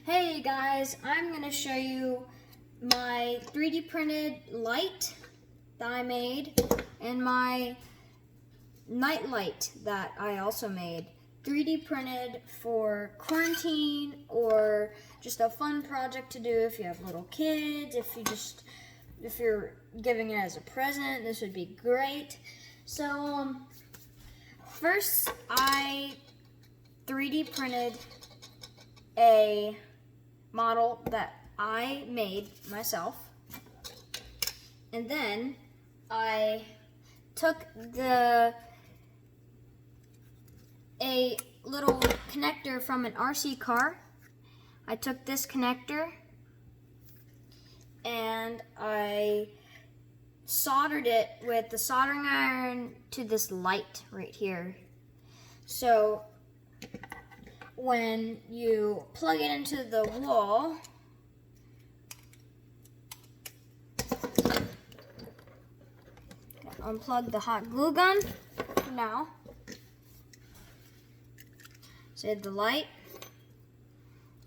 Hey guys, I'm going to show you my 3D printed light that I made and my nightlight that I also made. 3D printed for quarantine or just a fun project to do if you have little kids, if you're giving it as a present, this would be great. So first I 3D printed a model that I made myself, and then I took a little connector from an RC car. I took this connector and I soldered it with the soldering iron to this light right here. So when you plug it into the wall, unplug the hot glue gun for now. Save the light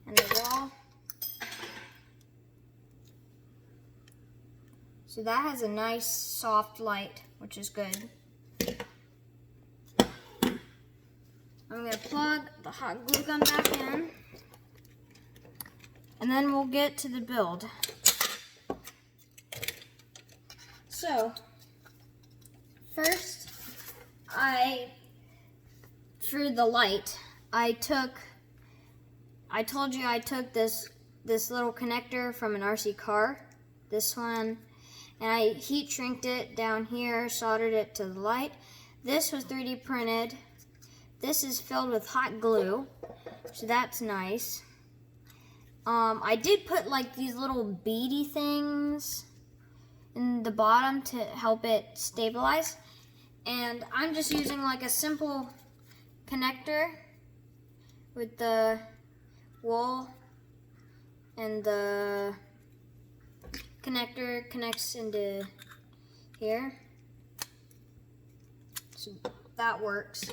and the wall. So that has a nice soft light, which is good. I'm going to plug the hot glue gun back in, and then we'll get to the build. So, first, for the light, I told you I took this little connector from an RC car, this one, and I heat shrinked it down here, soldered it to the light. This was 3D printed. This is filled with hot glue, so that's nice. I did put like these little beady things in the bottom to help it stabilize. And I'm just using like a simple connector with the wool, and the connector connects into here. So that works.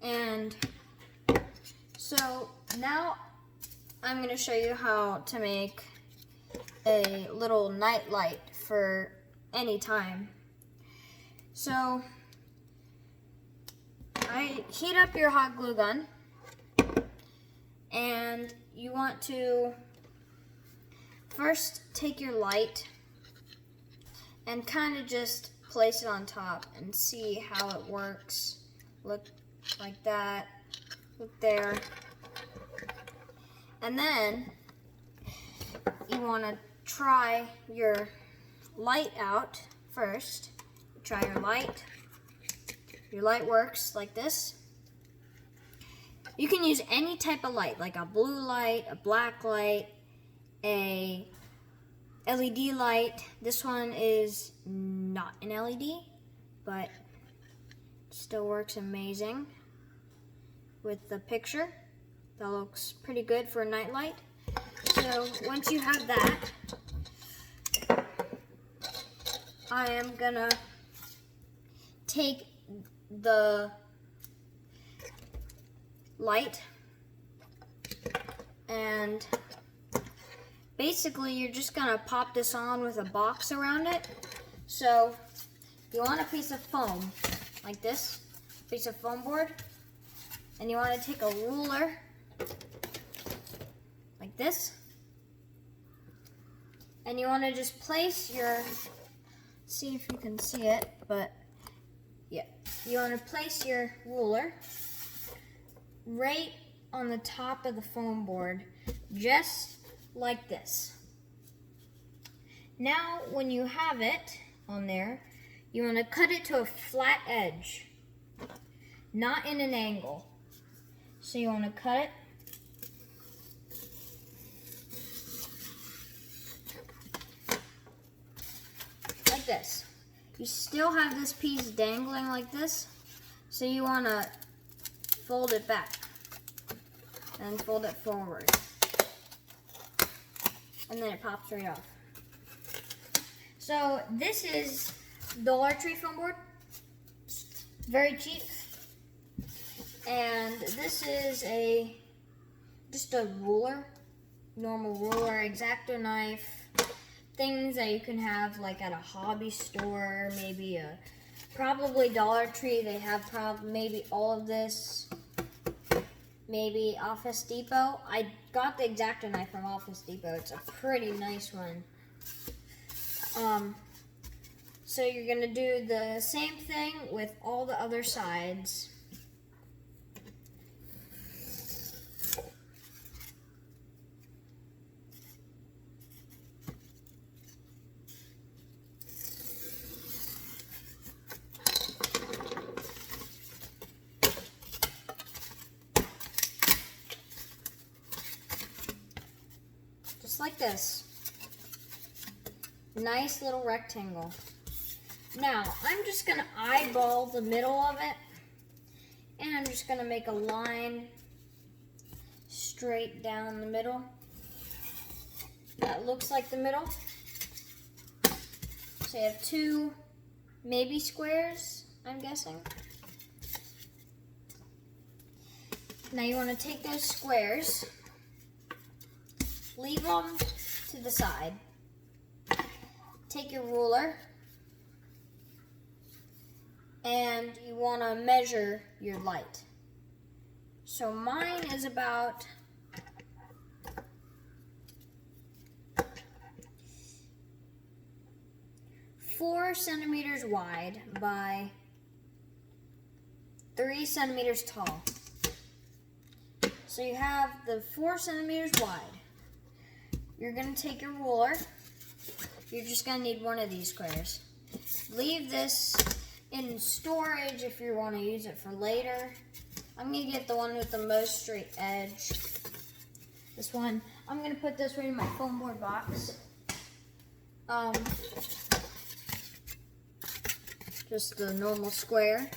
And so now I'm going to show you how to make a little night light for any time. So I heat up your hot glue gun, and you want to first take your light and kind of just place it on top and see how it works. Look like that, look there. And then you want to try your light out first. Try your light. Your light works like this. You can use any type of light, like a blue light, a black light, a LED light. This one is not an LED, but still works amazing with the picture. That looks pretty good for a night light. So once you have that, I am gonna take the light, and basically you're just gonna pop this on with a box around it. So you want a piece of foam like this, piece of foam board, and you want to take a ruler like this, and you want to just place your, see if you can see it, but yeah, you want to place your ruler right on the top of the foam board, just like this. Now when you have it on there, you want to cut it to a flat edge, not in an angle. So you want to cut it. Like this. You still have this piece dangling like this, so you want to fold it back and fold it forward. And then it pops right off. So this is Dollar Tree foam board. Very cheap. And this is a just a ruler, normal ruler, X-Acto knife, things that you can have like at a hobby store, maybe probably Dollar Tree. They have maybe all of this. Maybe Office Depot. I got the X-Acto knife from Office Depot. It's a pretty nice one. So you're gonna do the same thing with all the other sides. Just like this. Nice little rectangle. Now, I'm just going to eyeball the middle of it, and I'm just going to make a line straight down the middle. That looks like the middle. So you have two, maybe squares, I'm guessing. Now you want to take those squares, leave them to the side. Take your ruler, and you want to measure your light. So mine is about 4 centimeters wide by 3 centimeters tall. So you have the 4 centimeters wide. You're going to take your ruler. You're just going to need one of these squares. Leave this in storage if you want to use it for later. I'm going to get the one with the most straight edge. This one, I'm going to put this right in my foam board box. Just the normal square.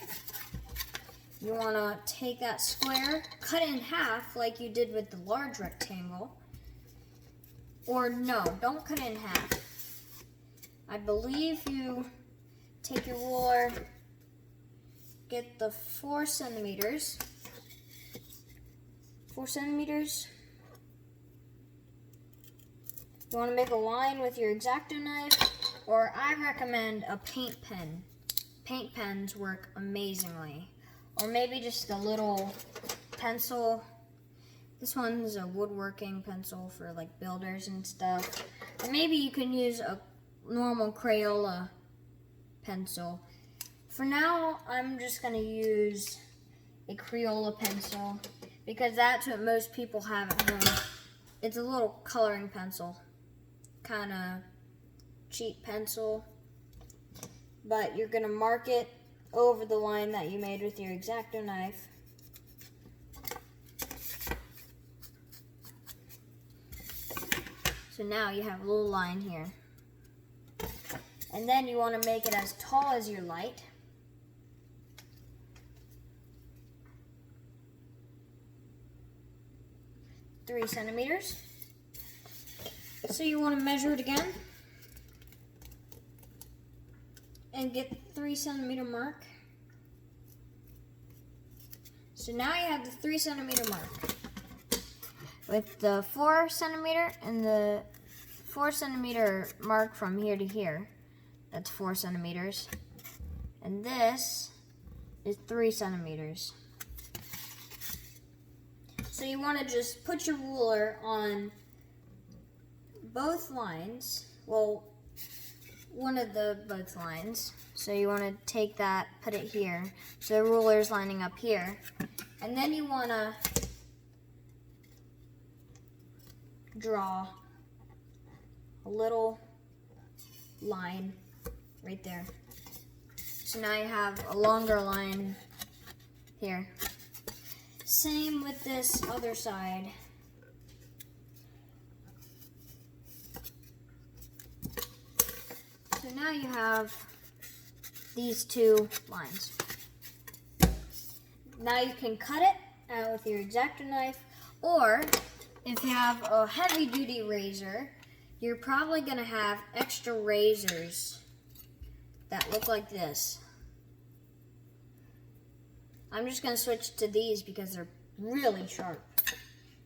You want to take that square, cut it in half like you did with the large rectangle. Or no, don't cut it in half. I believe you take your ruler, get the 4 centimeters. 4 centimeters. You want to make a line with your X-Acto knife, or I recommend a paint pen. Paint pens work amazingly. Or maybe just a little pencil. This one's a woodworking pencil for like builders and stuff. And maybe you can use a normal Crayola pencil. For now, I'm just going to use a Crayola pencil because that's what most people have at home. It's a little coloring pencil, kind of cheap pencil, but you're going to mark it over the line that you made with your X-Acto knife. So now you have a little line here. And then you want to make it as tall as your light. Three centimeters. So you want to measure it again. And get the 3 centimeter mark. So now you have the 3 centimeter mark. With the 4 centimeter and the 4 centimeter mark from here to here. That's 4 centimeters. And this is 3 centimeters. So you want to just put your ruler on both lines. Well, one of the both lines. So you want to take that, put it here. So the ruler is lining up here. And then you want to draw a little line right there. So now you have a longer line here. Same with this other side. So now you have these 2 lines. Now you can cut it out with your X-Acto knife, or if you have a heavy duty razor, you're probably going to have extra razors that look like this. I'm just going to switch to these because they're really sharp.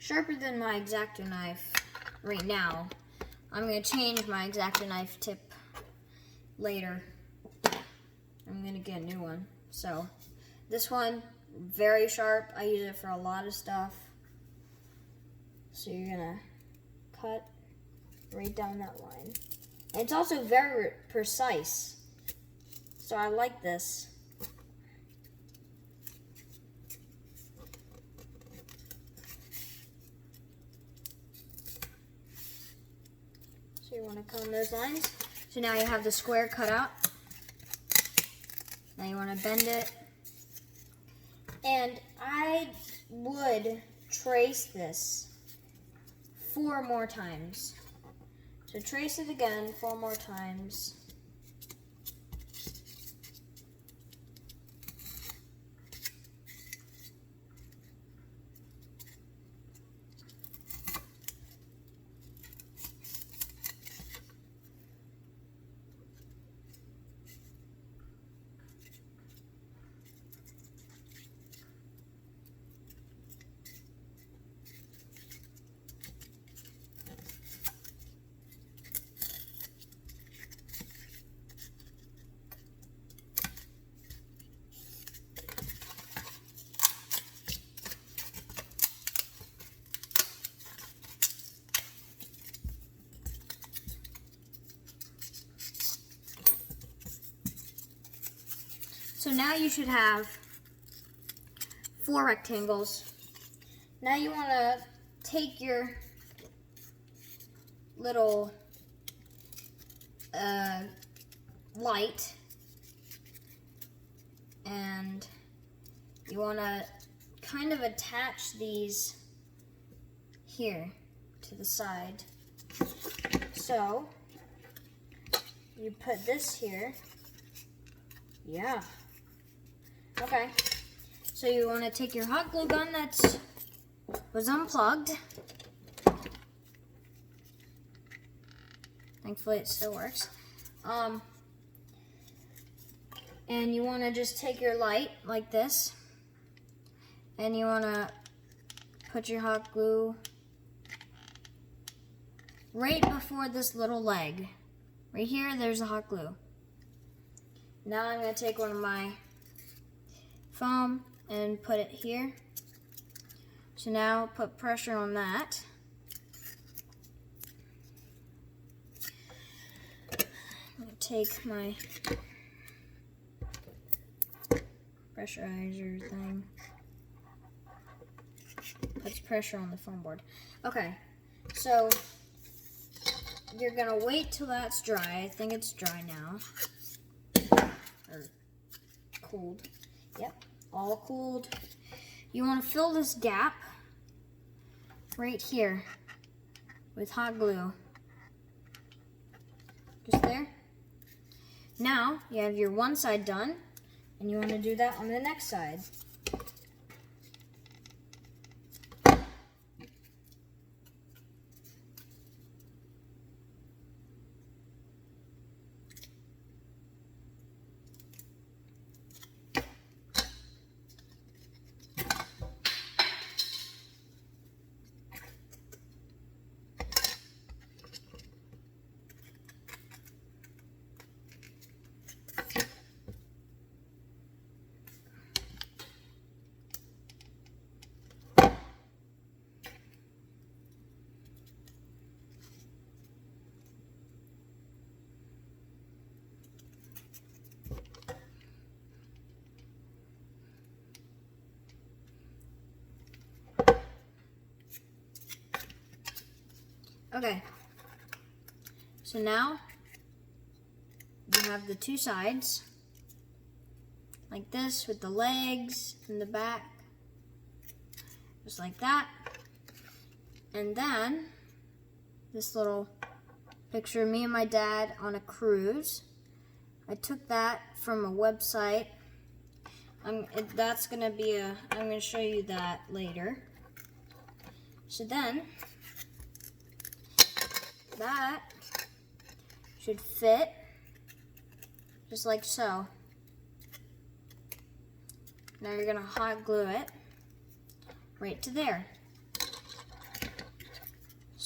sharper than my X-Acto knife right now. I'm going to change my X-Acto knife tip later. I'm going to get a new one. So this one, very sharp. I use it for a lot of stuff. So you're going to cut right down that line. And it's also very precise. So I like this. So you want to cut on those lines. So now you have the square cut out. Now you want to bend it. And I would trace this 4 more times. So trace it again 4 more times. So now you should have 4 rectangles. Now you want to take your little light and you want to kind of attach these here to the side. So you put this here. Yeah. Okay. So you want to take your hot glue gun that was unplugged. Thankfully it still works. And you want to just take your light like this. And you want to put your hot glue right before this little leg. Right here, there's the hot glue. Now I'm going to take one of my foam and put it here. So now put pressure on that. I'm going to take my pressurizer thing. Puts pressure on the foam board. Okay, so you're going to wait till that's dry. I think it's dry now. Or cooled. Yep, all cooled. You want to fill this gap right here with hot glue. Just there. Now you have your one side done, and you want to do that on the next side. Okay, so now you have the 2 sides, like this, with the legs and the back, just like that. And then this little picture of me and my dad on a cruise. I took that from a website. That's gonna be I'm gonna show you that later. So then, that should fit just like so. Now you're gonna hot glue it right to there.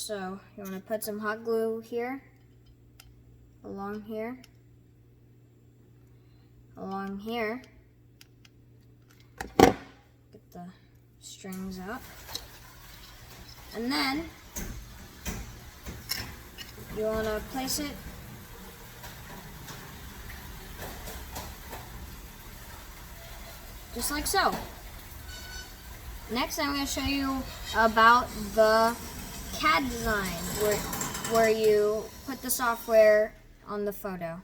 So you want to put some hot glue here, along here, along here. Get the strings out. And then you want to place it just like so. Next, I'm going to show you about the CAD design, where you put the software on the photo.